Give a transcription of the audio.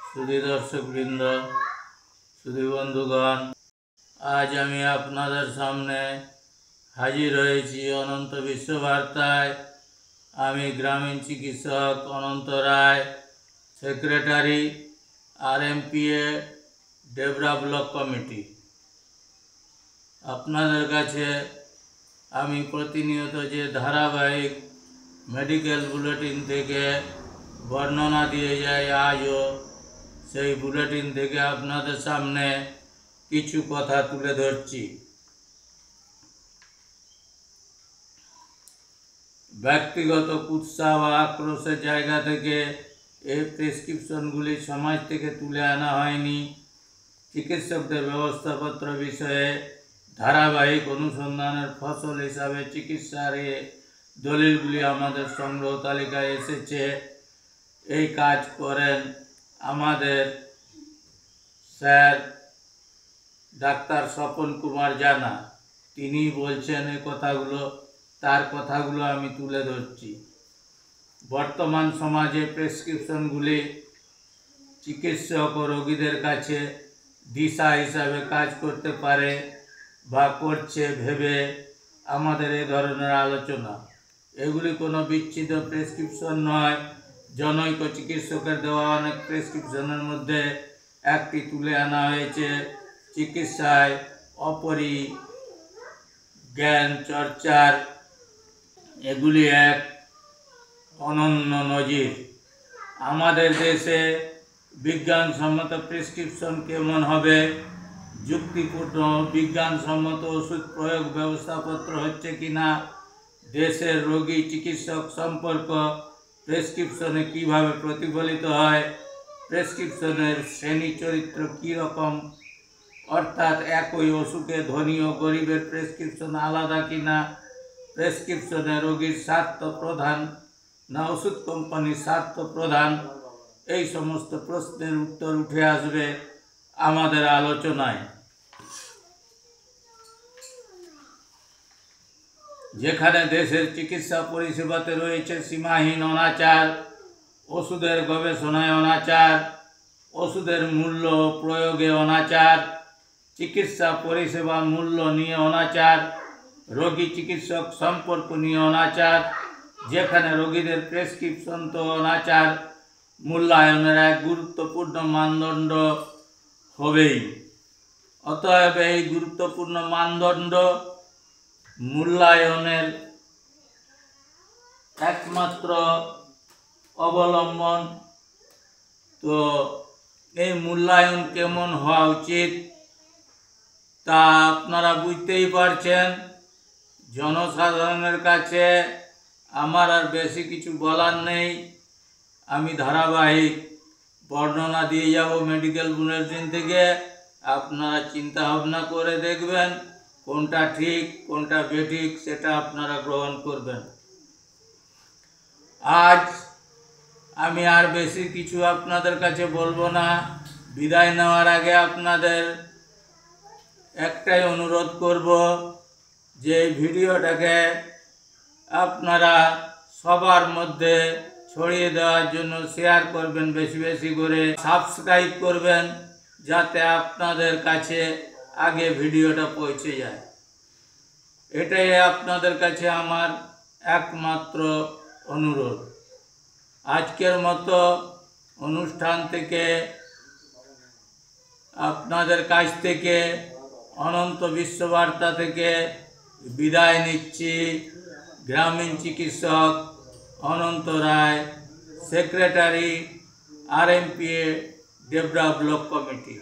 सुधी दर्शकवृंद सुधी बंधुगण आज आमी आपनादेर सामने हाजिर हयेछि अनंत विश्वबार्ताय। आमी ग्रामीण चिकित्सक अनंत राय, सेक्रेटारी आरएमपीए डेबरा ब्लक कमिटी। आपनादेर काछे आमी प्रतिनियत जे धाराबाहिक मेडिकल बुलेटिन थेके बर्णना दिए जाए आजो सेई बुलेटिन थेके आपनादेर सामने किछु कथा तुले धरछि। व्यक्तिगत कुत्सा व आक्रोशेर जायगा थेके এই প্রেসক্রিপশনগুলি সমাজ থেকে তুলে আনা হয়নি। চিকিৎসকদের ব্যবস্থাপত্র বিষয়ে ধারাবাহিক অনুসন্ধানের ফসল হিসাবে চিকিৎসার এই দলিলগুলি আমাদের সংগ্রহ তালিকায় এসেছে। এই কাজ করেন আমাদের স্যার ডাক্তার স্বপন কুমার জানা। তিনি বলছেন এই কথাগুলো, তার কথাগুলো আমি তুলে ধরছি। বর্তমান সমাজে প্রেসক্রিপশনগুলি চিকিৎসক ও রোগীদের কাছে দিশা হিসাবে কাজ করতে পারে বা করছে ভেবে আমাদের এই ধরনের আলোচনা। এগুলি কোনো বিচ্ছিন্ন প্রেসক্রিপশন নয়। জনৈক চিকিৎসকের দেওয়া অনেক প্রেসক্রিপশনের মধ্যে একটি তুলে আনা হয়েছে চিকিৎসায় অপরিজ্ঞান চর্চার। এগুলি এক অনন্য নজির। আমাদের দেশে বিজ্ঞানসম্মত প্রেসক্রিপশন কেমন হবে? যুক্তিপূর্ণ বিজ্ঞানসম্মত ওষুধ প্রয়োগ ব্যবস্থাপত্র হচ্ছে কিনা? দেশের রোগী চিকিৎসক সম্পর্ক প্রেসক্রিপশনে কিভাবে প্রতিফলিত হয়? প্রেসক্রিপশনের শ্রেণী চরিত্র কী রকম, অর্থাৎ একই ওষুধে ধনী ও গরিবের প্রেসক্রিপশন আলাদা কিনা? প্রেসক্রিপশনে রোগীর স্বার্থ প্রধান না ওষুধ কোম্পানির স্বার্থ প্রধান? এই সমস্ত প্রশ্নের উত্তর উঠে আসবে আমাদের আলোচনায়। যেখানে দেশের চিকিৎসা পরিষেবাতে রয়েছে সীমাহীন অনাচার, ওষুধের গবেষণায় অনাচার, ওষুধের মূল্য ও প্রয়োগে অনাচার, চিকিৎসা পরিষেবা মূল্য নিয়ে অনাচার, রোগী চিকিৎসক সম্পর্ক নিয়ে অনাচার, যেখানে রোগীদের প্রেসক্রিপশন তো অনাচার, মূল্যায়নের এক গুরুত্বপূর্ণ মানদণ্ড হবেই। অতএব এই গুরুত্বপূর্ণ মানদণ্ড মূল্যায়নের একমাত্র অবলম্বন। তো এই মূল্যায়ন কেমন হওয়া উচিত তা আপনারা বুঝতেই পারছেন। জনসাধারণের কাছে আমার আর বেশি কিছু বলার নেই। আমি ধারাবাহিক বর্ণনা দিয়ে যাব মেডিকেল বুলেটিন থেকে। আপনারা চিন্তা ভাবনা করে দেখবেন কোনটা ঠিক কোনটা বেঠিক, সেটা আপনারা গ্রহণ করবেন। আজ আমি আর বেশি কিছু আপনাদের কাছে বলবো না। বিদায় নেওয়ার আগে আপনাদের একটাই অনুরোধ করব যে ভিডিওটাকে আপনারা সবার মধ্যে ছড়িয়ে দেওয়ার জন্য শেয়ার করবেন, বেশি বেশি করে সাবস্ক্রাইব করবেন যাতে আপনাদের কাছে আগে ভিডিওটা পৌঁছে যায়। এটাই আপনাদের কাছে আমার একমাত্র অনুরোধ। আজকের মতো অনুষ্ঠান থেকে আপনাদের কাছ থেকে অনন্ত বিশ্ববার্তা থেকে বিদায় নিচ্ছি। গ্রামীণ চিকিৎসক অনন্ত রায়, সেক্রেটারি আরএমপিএ ডেবরা ব্লক কমিটি।